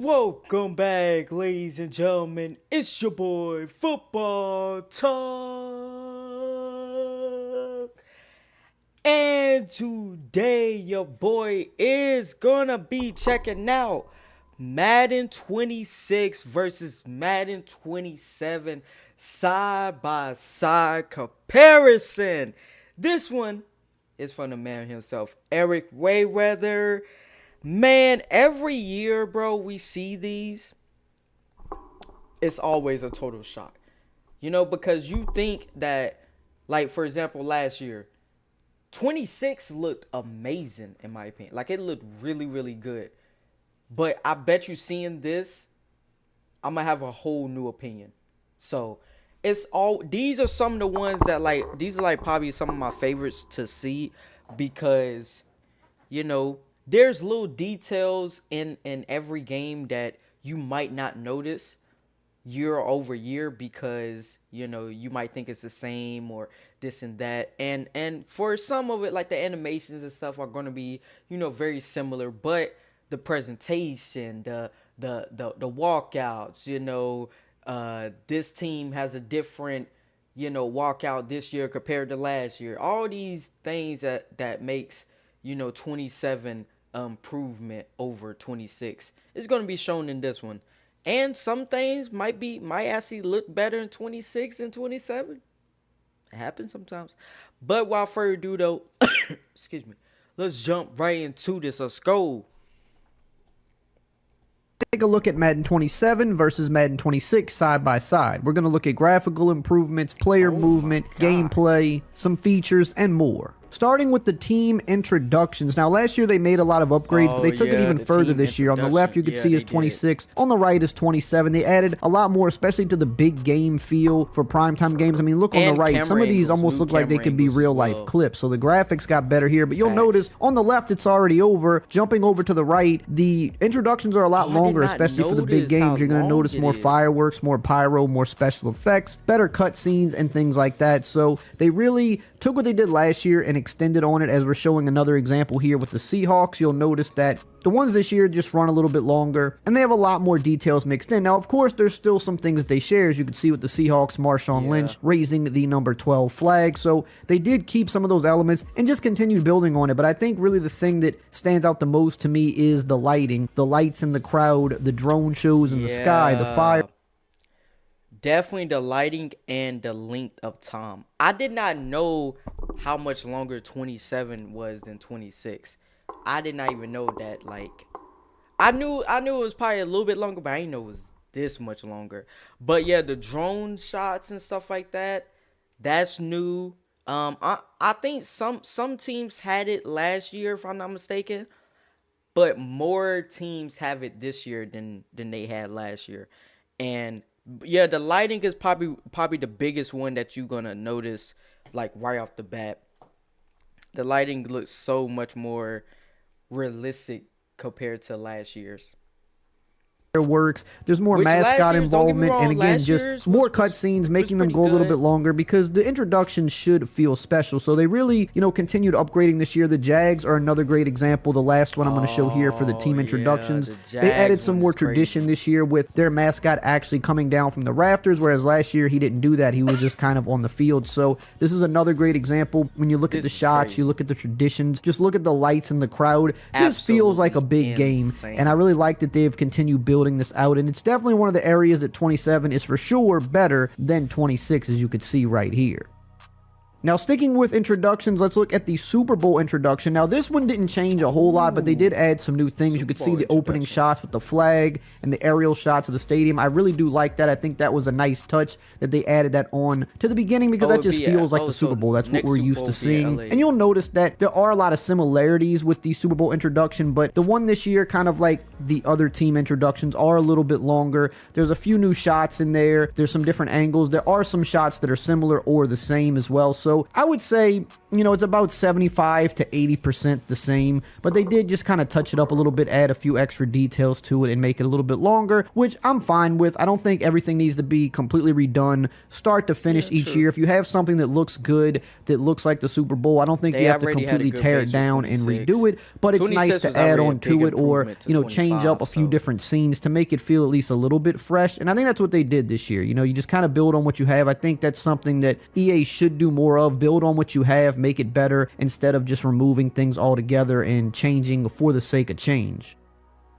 Welcome back, ladies and gentlemen. It's your boy, Football Talk. And today, your boy is gonna be checking out Madden 26 versus Madden 27 side by side comparison. This one is from the man himself, Eric Wayweather. Man, every year, bro, we see these. It's always a total shock. Because you think that, like, for example, last year, 26 looked amazing, in my opinion. Like, it looked really, really good. But I bet you seeing this, I'm going to have a whole new opinion. So, these are some of the ones that, these are, probably some of my favorites to see because, there's little details in every game that you might not notice year over year because you might think it's the same or this and that, and for some of it, like the animations and stuff are going to be very similar, but the presentation, the walkouts, this team has a different walkout this year compared to last year. All these things that makes 27 improvement over 26 is going to be shown in this one, and some things might actually look better in 26 and 27. It happens sometimes. But without further ado, though, excuse me, let's jump right into this. Let's go. Take a look at Madden 27 versus Madden 26 side by side. We're going to look at graphical improvements, player movement, gameplay, some features, and more. Starting with the team introductions. Now, last year they made a lot of upgrades, but they took it even further this year. On the left, you could see is 26. On the right is 27. They added a lot more, especially to the big game feel for primetime games. I mean, look on the right. Some of these almost look like they could be real-life clips. So the graphics got better here. But you'll notice on the left, it's already over. Jumping over to the right, the introductions are a lot longer, especially for the big games. You're going to notice more fireworks, more pyro, more special effects, better cutscenes, and things like that. So they really took what they did last year and extended on it, as we're showing another example here with the Seahawks. You'll notice that the ones this year just run a little bit longer, and they have a lot more details mixed in. Now, of course, there's still some things that they share, as you can see with the Seahawks, Marshawn Lynch raising the number 12 flag. So they did keep some of those elements and just continued building on it. But I think really the thing that stands out the most to me is the lighting, the lights in the crowd, the drone shows in the sky, the fire. Definitely the lighting and the length of time. I did not know how much longer 27 was than 26. I did not even know that. I knew it was probably a little bit longer, but I didn't know it was this much longer. But yeah, the drone shots and stuff like that, that's new. I think some teams had it last year, if I'm not mistaken, but more teams have it this year than they had last year. And yeah, the lighting is probably the biggest one that you're gonna notice, like right off the bat. The lighting looks so much more realistic compared to last year's. Works. There's more mascot involvement, and again, just more cutscenes, making them go a little bit longer because the introductions should feel special. So they really, continued upgrading this year. The Jags are another great example. The last one I'm going to show here for the team introductions. They added some more tradition this year with their mascot actually coming down from the rafters, whereas last year he didn't do that. He was just kind of on the field. So this is another great example. When you look at the shots, you look at the traditions, just look at the lights in the crowd. This feels like a big game, and I really like that they've continued building this out, and it's definitely one of the areas that 27 is for sure better than 26, as you could see right here. Now, sticking with introductions, let's look at the Super Bowl introduction. Now, this one didn't change a whole lot, but they did add some new things. You could see the opening shots with the flag and the aerial shots of the stadium. I really do like that. I think that was a nice touch that they added that on to the beginning because that just feels like the Super Bowl. That's what we're used to seeing. And you'll notice that there are a lot of similarities with the Super Bowl introduction, but the one this year, kind of like the other team introductions, are a little bit longer. There's a few new shots in there. There's some different angles. There are some shots that are similar or the same as well. So So I would say, you know, it's about 75 to 80% the same, but they did just kind of touch it up a little bit, add a few extra details to it and make it a little bit longer, which I'm fine with. I don't think everything needs to be completely redone start to finish each year. If you have something that looks good, that looks like the Super Bowl, I don't think you have to completely tear it down and redo it, but it's nice to add on to it, or, you know, change up a few different scenes to make it feel at least a little bit fresh. And I think that's what they did this year. You know, you just kind of build on what you have. I think that's something that EA should do more of. Build on what you have, make it better, instead of just removing things altogether and changing for the sake of change.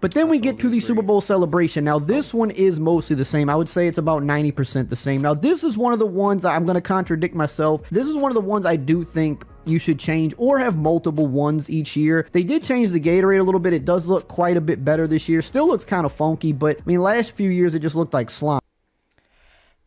But then we get to the Super Bowl celebration. Now, this one is mostly the same. I would say it's about 90% the same. Now, this is one of the ones, I'm going to contradict myself. This is one of the ones I do think you should change or have multiple ones each year. They did change the Gatorade a little bit. It does look quite a bit better this year. Still looks kind of funky, but I mean, last few years it just looked like slime.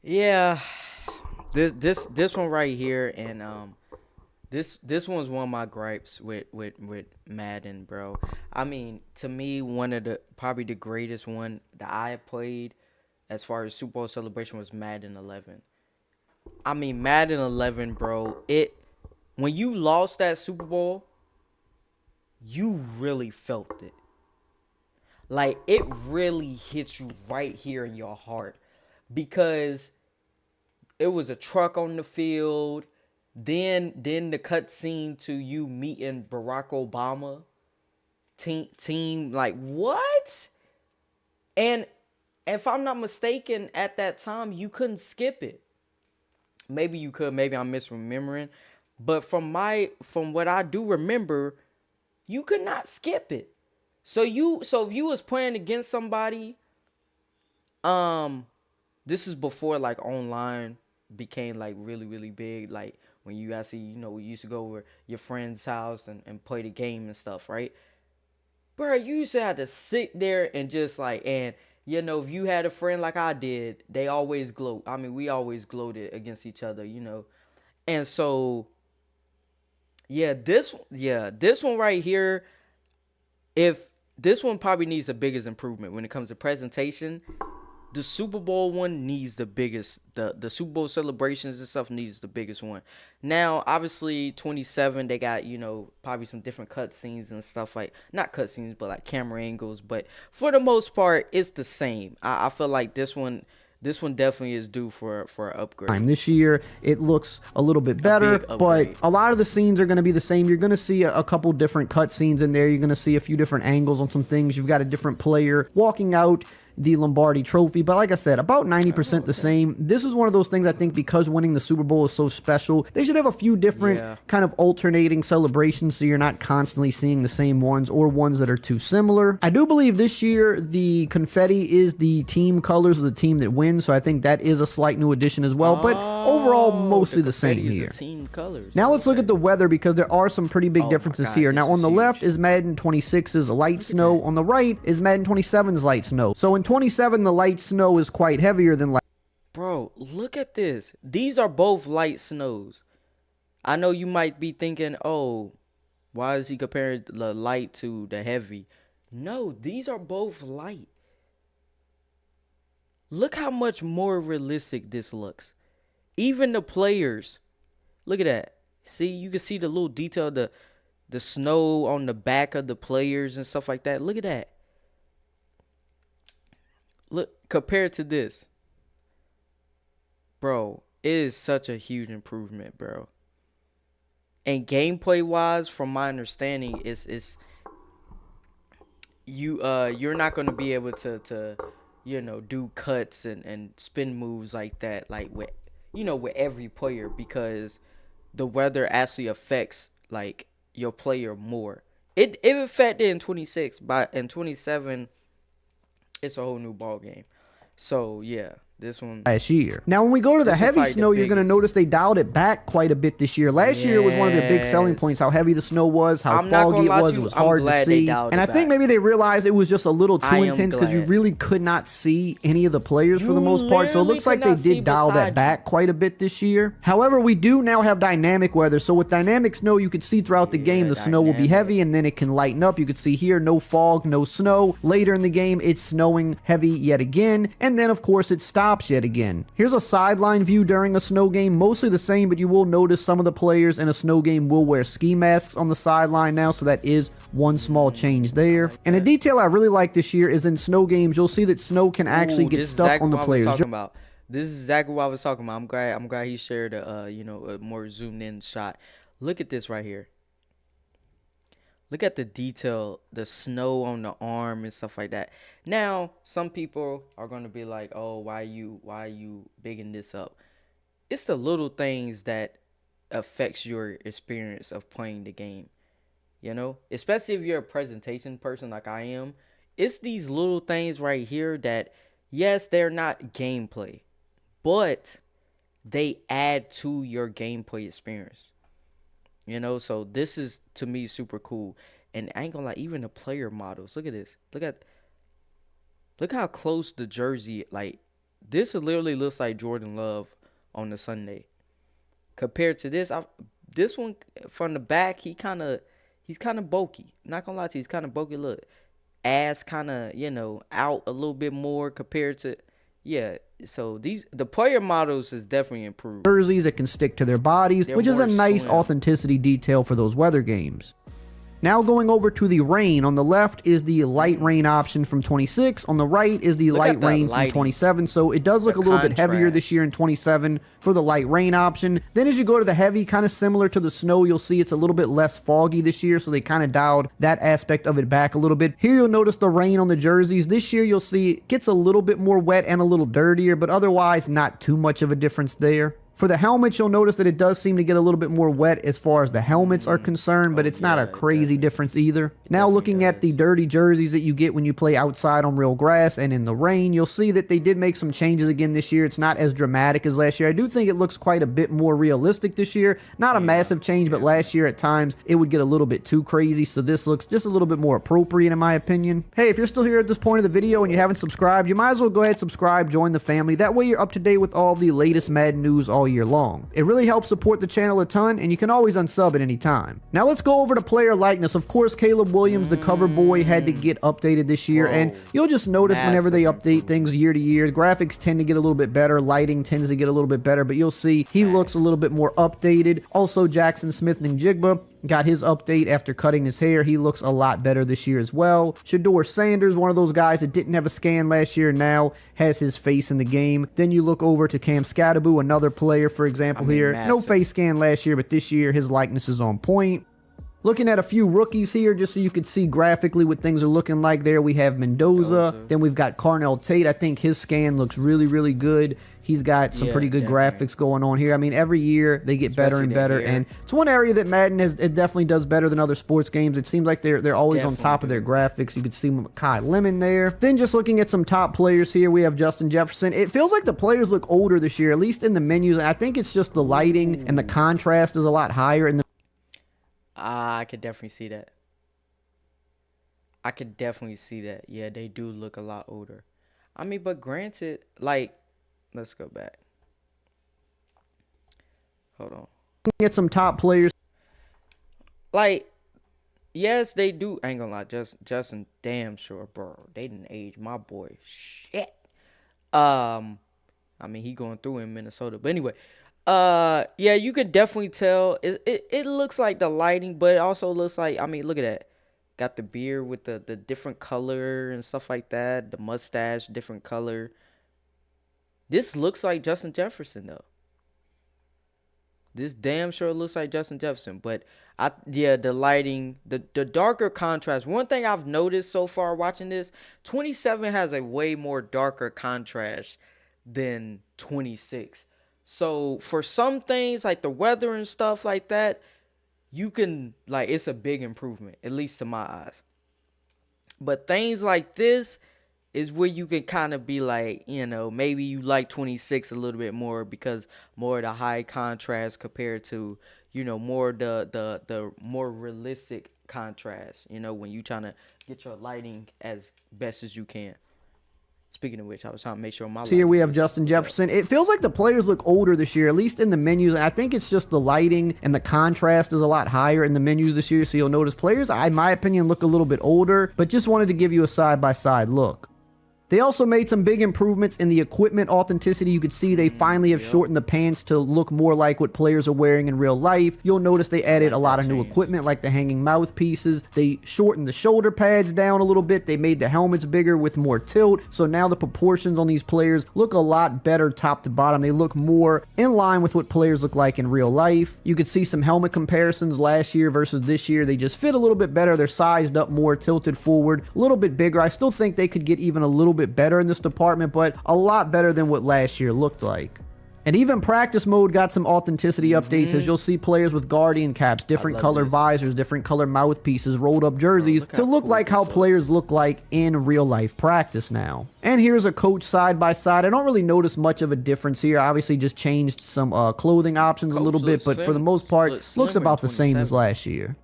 Yeah, this one right here, and this one's one of my gripes with Madden, bro. I mean, to me, one of the probably the greatest one that I played as far as Super Bowl celebration was Madden 11. I mean, Madden 11, bro. When you lost that Super Bowl, you really felt it. Like, it really hit you right here in your heart, because it was a truck on the field. Then the cutscene to you meeting Barack Obama. Team, like, what? And if I'm not mistaken, at that time, you couldn't skip it. Maybe you could. Maybe I'm misremembering. But from what I do remember, you could not skip it. So if you was playing against somebody, this is before like online became like really, really big. Like when you actually, you know, we used to go over your friend's house and play the game and stuff, right? Bro, you used to have to sit there and just like, and you know, if you had a friend like I did, they always gloat. I mean, we always gloated against each other, you know. And so this one right here, if this one probably needs the biggest improvement when it comes to presentation. The Super Bowl one needs the biggest, the Super Bowl celebrations and stuff needs the biggest one. Now, obviously, 27, they got, you know, probably some different cut scenes and stuff, like, not cut scenes, but like camera angles. But for the most part, it's the same. I feel like this one definitely is due for an upgrade. This year, it looks a little bit better, but a lot of the scenes are going to be the same. You're going to see a couple different cut scenes in there. You're going to see a few different angles on some things. You've got a different player walking out the Lombardi Trophy, but like I said, about 90% the same. This is one of those things I think because winning the Super Bowl is so special, they should have a few different kind of alternating celebrations so you're not constantly seeing the same ones or ones that are too similar. I do believe this year the confetti is the team colors of the team that wins, so I think that is a slight new addition as well, but overall mostly the same here. Team colors. Now let's look at the weather because there are some pretty big differences here. Now on the left is Madden 26's light snow, on the right is Madden 27's light snow. So in 27, the light snow is quite heavier than light. Bro, look at this. These are both light snows. I know you might be thinking, oh, why is he comparing the light to the heavy? No, these are both light. Look how much more realistic this looks. Even the players. Look at that. See, you can see the little detail, the snow on the back of the players and stuff like that. Look at that. Look, compared to this, bro, it is such a huge improvement, bro. And gameplay wise, from my understanding, you're not gonna be able to you know, do cuts and spin moves like that, like with every player, because the weather actually affects like your player more. It affected in 26, but in 27. It's a whole new ball game. So yeah, this one last year. Now when we go to the heavy snow, you're going to notice they dialed it back quite a bit this year. Last year was one of their big selling points, how heavy the snow was, how foggy it was hard to see. And I think maybe they realized it was just a little too intense because you really could not see any of the players for the most part. So it looks like they did dial that back quite a bit this year. However, we do now have dynamic weather. So with dynamic snow, you can see throughout the game the snow will be heavy and then it can lighten up. You can see here no fog, no snow. Later in the game, it's snowing heavy yet again. And then of course it stops stops yet again. Here's a sideline view during a snow game, mostly the same, but you will notice some of the players in a snow game will wear ski masks on the sideline now, so that is one small change there. And a detail I really like this year is in snow games, you'll see that snow can actually get stuck on the players. This is exactly what I was talking about. I'm glad he shared a a more zoomed in shot. Look at this right here. Look at the detail, the snow on the arm and stuff like that. Now, some people are gonna be like, "Oh, why are you bigging this up?" It's the little things that affects your experience of playing the game. Especially if you're a presentation person like I am. It's these little things right here that, yes, they're not gameplay, but they add to your gameplay experience. So this is, to me, super cool. And I ain't gonna lie, even the player models. Look at this. Look how close the jersey, like, this literally looks like Jordan Love on the Sunday. Compared to this one from the back, he's kind of bulky. Not gonna lie to you, he's kind of bulky. Look, ass kind of, out a little bit more compared to, yeah. So the player models is definitely improved. Jerseys that can stick to their bodies, which is a nice authenticity detail for those weather games. Now going over to the rain. On the left is the light rain option from 26. On the right is the light rain from 27. So it does look a little bit heavier this year in 27 for the light rain option. Then as you go to the heavy, kind of similar to the snow, you'll see it's a little bit less foggy this year. So they kind of dialed that aspect of it back a little bit. Here you'll notice the rain on the jerseys. This year you'll see it gets a little bit more wet and a little dirtier, but otherwise not too much of a difference there. For the helmets, you'll notice that it does seem to get a little bit more wet as far as the helmets are concerned, but it's not a crazy difference either. Now looking at the dirty jerseys that you get when you play outside on real grass and in the rain, you'll see that they did make some changes again this year. It's not as dramatic as last year. I do think it looks quite a bit more realistic this year. Not a massive change, but last year at times it would get a little bit too crazy, so this looks just a little bit more appropriate in my opinion. Hey, if you're still here at this point of the video and you haven't subscribed, you might as well go ahead, subscribe, join the family. That way you're up to date with all the latest Madden news all year long. It really helps support the channel a ton, and you can always unsub at any time. Now let's go over to player likeness. Of course, Caleb Williams, the cover boy, had to get updated this year, and you'll just notice whenever they update things year to year, the graphics tend to get a little bit better, lighting tends to get a little bit better, but you'll see he looks a little bit more updated. Also, Jackson Smith-Njigba got his update after cutting his hair. He looks a lot better this year as well. Shador Sanders, one of those guys that didn't have a scan last year, now has his face in the game. Then you look over to Cam Scatterbu, another player, for example, here. No face scan last year, but this year his likeness is on point. Looking at a few rookies here, just so you could see graphically what things are looking like there. We have Mendoza. Then we've got Carnell Tate. I think his scan looks really, really good. He's got some pretty good graphics going on here. I mean, every year they get better and better. And it's one area that Madden it definitely does better than other sports games. It seems like they're always on top of their graphics. You could see Kai Lemon there. Then just looking at some top players here, we have Justin Jefferson. It feels like the players look older this year, at least in the menus. I think it's just the lighting and the contrast is a lot higher in the I could definitely see that. I could definitely see that. Yeah, they do look a lot older. I mean, but granted, like, let's go back. Hold on. Get some top players. Like, yes, they do. I ain't gonna lie, Justin, damn sure, bro. They didn't age my boy. Shit. I mean, he going through in Minnesota, but anyway. Yeah, you could definitely tell. It looks like the lighting, but it also looks like, I mean, look at that. Got the beard with the different color and stuff like that. The mustache, different color. This looks like Justin Jefferson, though. This damn sure looks like Justin Jefferson. But, the lighting, the darker contrast. One thing I've noticed so far watching this, 27 has a way more darker contrast than 26. So for some things like the weather and stuff like that, you can, like, it's a big improvement, at least to my eyes. But things like this is where you can kind of be like, maybe you like 26 a little bit more because more of the high contrast compared to, more the more realistic contrast, when you trying to get your lighting as best as you can. Speaking of which, I was trying to make sure my... Here we have Justin Jefferson. It feels like the players look older this year, at least in the menus. I think it's just the lighting and the contrast is a lot higher in the menus this year. So you'll notice players, in my opinion, look a little bit older, but just wanted to give you a side-by-side look. They also made some big improvements in the equipment authenticity. You could see they finally have shortened the pants to look more like what players are wearing in real life. You'll notice they added a lot of new equipment like the hanging mouthpieces. They shortened the shoulder pads down a little bit. They made the helmets bigger with more tilt. So now the proportions on these players look a lot better top to bottom. They look more in line with what players look like in real life. You could see some helmet comparisons last year versus this year. They just fit a little bit better. They're sized up more, tilted forward, a little bit bigger. I still think they could get even a little bit better in this department, but a lot better than what last year looked like. And even practice mode got some authenticity updates, as you'll see players with Guardian caps, different color visors, different color mouthpieces, rolled up jerseys to look like how players look like in real life practice now. And here's a coach side by side. I don't really notice much of a difference here. Obviously just changed some clothing options a little bit, but for the most part, looks about the same as last year.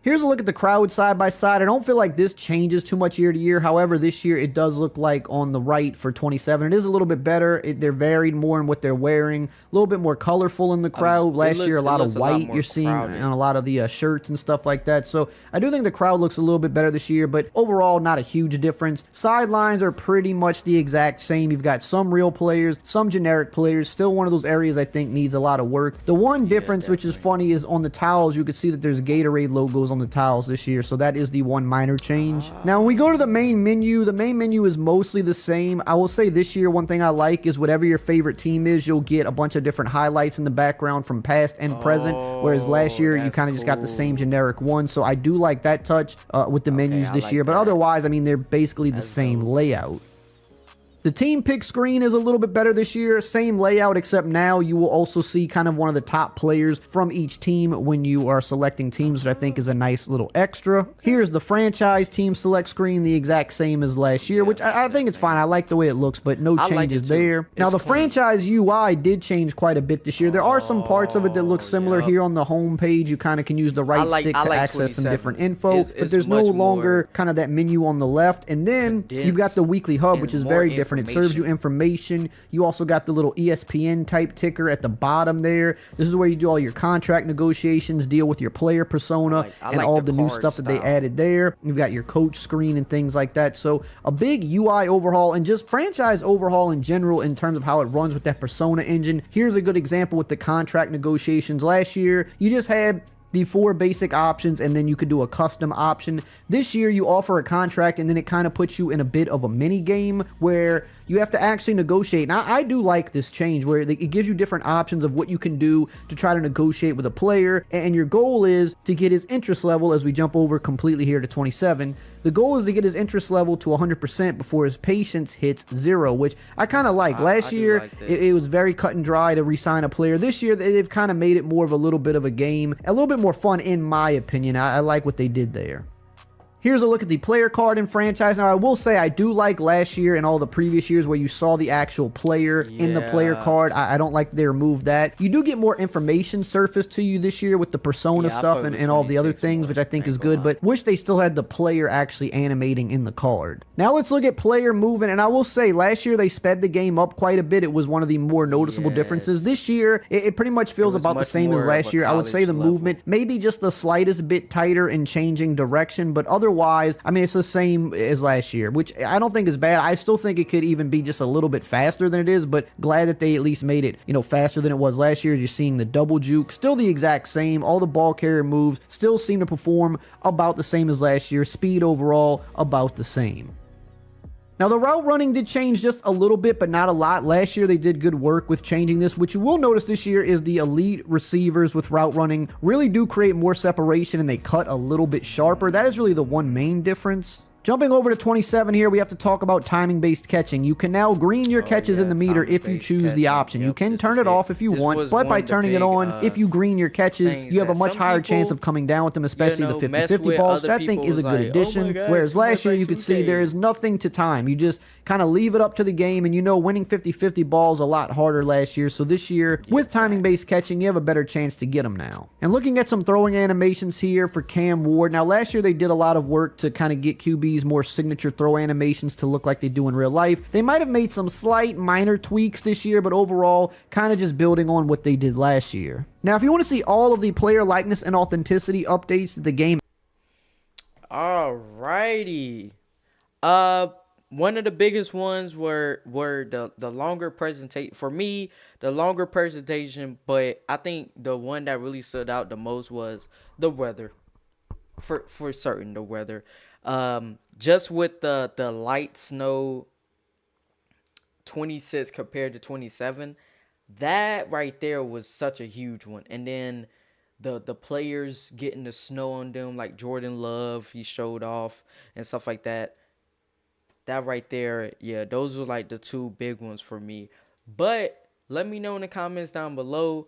Here's a look at the crowd side by side. I don't feel like this changes too much year to year. However, this year it does look like on the right for 27, it is a little bit better. They're varied more in what they're wearing. A little bit more colorful in the crowd. Last year, a lot of white you're seeing on a lot of the shirts and stuff like that. So I do think the crowd looks a little bit better this year, but overall, not a huge difference. Sidelines are pretty much the exact same. You've got some real players, some generic players. Still one of those areas I think needs a lot of work. The one difference, which is funny, is on the towels, you can see that there's Gatorade logos on the towels this year, so that is the one minor change. Now when we go to the main menu is mostly the same. I will say this year one thing I like is whatever your favorite team is, you'll get a bunch of different highlights in the background from past and present, whereas last year you kind of just got the same generic one. So I do like that touch with the menus this year, but otherwise, I mean, they're basically the same layout. The team pick screen is a little bit better this year. Same layout, except now you will also see kind of one of the top players from each team when you are selecting teams, which I think is a nice little extra. Here's the franchise team select screen, the exact same as last year, which I think it's fine. I like the way it looks, but no changes there. Now, the franchise UI did change quite a bit this year. There are some parts of it that look similar here on the home page. You kind of can use the right stick to access some different info, but there's no longer kind of that menu on the left. And then you've got the weekly hub, which is very different. It serves you information. You also got the little ESPN type ticker at the bottom there. This is where you do all your contract negotiations, deal with your player persona, and all the new stuff that they added there. You've got your coach screen and things like that. So a big UI overhaul and just franchise overhaul in general in terms of how it runs with that persona engine. Here's a good example with the contract negotiations. Last year, you just had the 4 basic options, and then you could do a custom option. This year you offer a contract, and then it kind of puts you in a bit of a mini game where you have to actually negotiate. Now, I do like this change where it gives you different options of what you can do to try to negotiate with a player, and your goal is to get his interest level, as we jump over completely here to 27. The goal is to get his interest level to 100% before his patience hits 0, which I kind of like. Last year, it was very cut and dry to re-sign a player. This year, they've kind of made it more of a little bit of a game, a little bit more fun in my opinion. I like what they did there. Here's a look at the player card in franchise. Now, I will say I do like last year and all the previous years where you saw the actual player in the player card. I don't like they removed that. You do get more information surfaced to you this year with the persona stuff and all the other things, which I think is good, but wish they still had the player actually animating in the card. Now let's look at player movement, and I will say last year they sped the game up quite a bit. It was one of the more noticeable differences. This year, it pretty much feels about the same as last year. I would say the movement maybe just the slightest bit tighter in changing direction, but otherwise, I mean, it's the same as last year, which I don't think is bad. I still think it could even be just a little bit faster than it is, but glad that they at least made it, faster than it was last year. You're seeing the double juke, still the exact same. All the ball carrier moves still seem to perform about the same as last year. Speed overall, about the same. Now, the route running did change just a little bit, but not a lot. Last year, they did good work with changing this. What you will notice this year is the elite receivers with route running really do create more separation, and they cut a little bit sharper. That is really the one main difference. Jumping over to 27 here, we have to talk about timing-based catching. You can now green your catches in the meter if you choose the option. You can turn it off if you want, but by turning it on, if you green your catches, you have a much higher chance of coming down with them, especially the 50-50 balls, which I think is a good addition. Whereas last year, you could see there is nothing to time. You just kind of leave it up to the game, and winning 50-50 balls a lot harder last year. So this year, with timing-based catching, you have a better chance to get them now. And looking at some throwing animations here for Cam Ward. Now, last year, they did a lot of work to kind of get QBs more signature throw animations to look like they do in real life. They might have made some slight minor tweaks this year, but overall, kind of just building on what they did last year. Now, if you want to see all of the player likeness and authenticity updates that the game... Alrighty. One of the biggest ones were the longer presentation for me, the longer presentation. But I think the one that really stood out the most was the weather. For certain, the weather, just with the light snow 26 compared to 27, that right there was such a huge one. And then the players getting the snow on them, like Jordan Love, he showed off and stuff like that. That right there, yeah, those were like the two big ones for me. But let me know in the comments down below,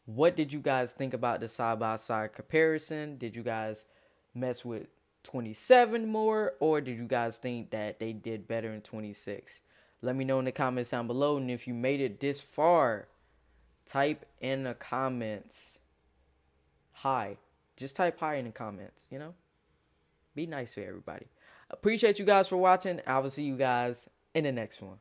what did you guys think about the side by side comparison? Did you guys mess with 27 more, or did you guys think that they did better in 26? Let me know in the comments down below. And if you made it this far, type in the comments hi. Just type hi in the comments, you know? Be nice to everybody. Appreciate you guys for watching. I will see you guys in the next one.